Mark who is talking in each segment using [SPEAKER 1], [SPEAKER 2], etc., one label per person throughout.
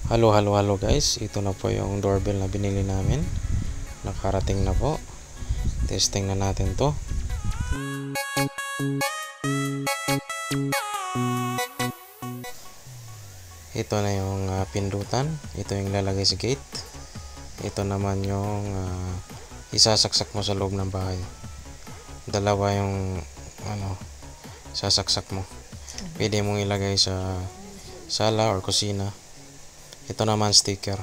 [SPEAKER 1] Halo guys, ito na po yung doorbell na binili namin. Nakarating na po. Testing na natin to. Ito na yung pindutan. Ito yung lalagay sa gate. Ito naman yung isasaksak mo sa loob ng bahay. Dalawa yung sasaksak mo. Pwede mong ilagay sa sala or kusina. Ito naman sticker.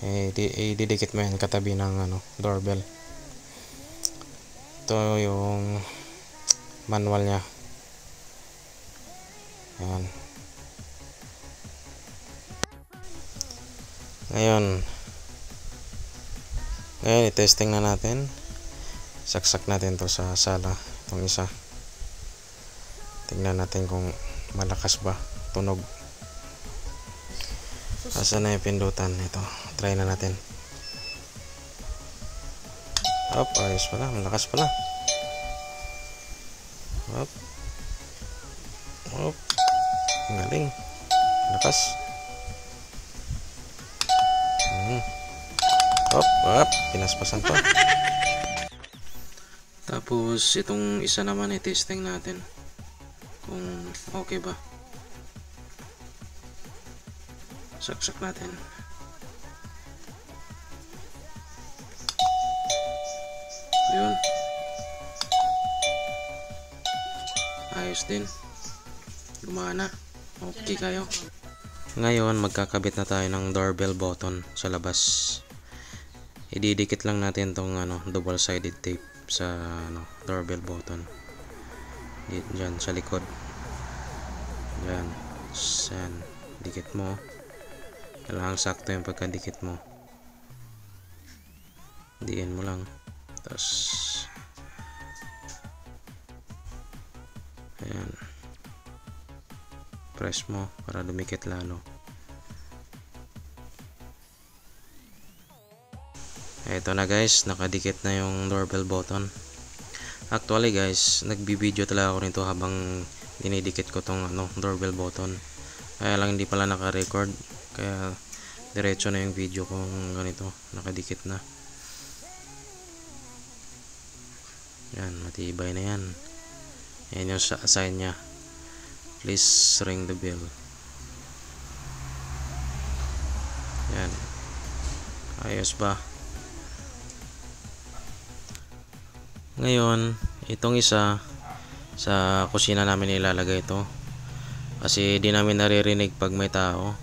[SPEAKER 1] Ididikit mo yan katabi ng doorbell. Ito yung manual nya. Yan. Ngayon i-testing na natin. Saksak natin to sa sala. Itong isa. Tingnan natin kung malakas ba tunog. Asa na yung pindutan? Ito. Try na natin. Up, ayos pala. Malakas pala. Up. Up. Galing. Malakas. Up, up. Pinaspasan pa. Tapos, itong isa naman i-testing natin. Kung okay ba. Saksak natin. Ayun. Ayos din. Gumana. Okay kayo. Ngayon, magkakabit na tayo ng doorbell button sa labas. Ididikit lang natin tong double-sided tape sa doorbell button. Diyan sa likod. Diyan. San. Dikit mo. Kailangan sakto yung pagkadikit mo. Diin mo lang. Tapos ayan. Press mo para dumikit lalo. Ito na guys, nakadikit na yung doorbell button. Actually guys, nagbibideo talaga ako nito habang dinidikit ko tong doorbell button. Kaya lang hindi pala naka-record. Kaya diretso na yung video kung ganito, nakadikit na. Yan, matibay na yan. Yan yung sign nya. Please ring the bell. Yan. Ayos ba? Ngayon, itong isa sa kusina namin ilalagay ito. Kasi di namin naririnig pag may tao.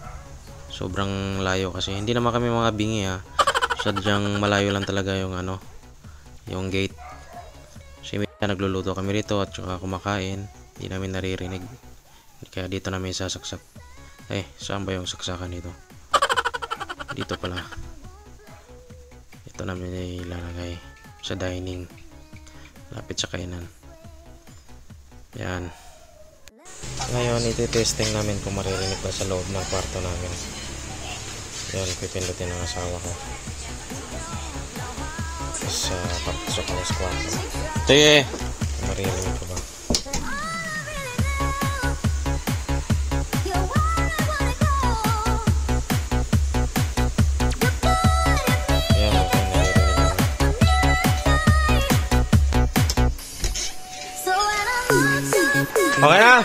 [SPEAKER 1] Sobrang layo kasi. Hindi naman kami mga bingi Sadyang malayo lang talaga yung yung gate. Kasi nagluluto kami rito at saka kumakain. Hindi namin naririnig. Kaya dito namin sasaksak. Saan ba yung saksakan dito? Dito pala. Ito namin ilalagay sa dining. Lapit sa kainan. Yan. Ngayon, iti-testing namin kung maririnig ba sa loob ng kwarto namin. Yan, pipindutin ng asawa ko. Tapos, papasok ko sa kwarto. Sige! Maririnig ko ba? Yan, okay, naririnig ko. Okay na!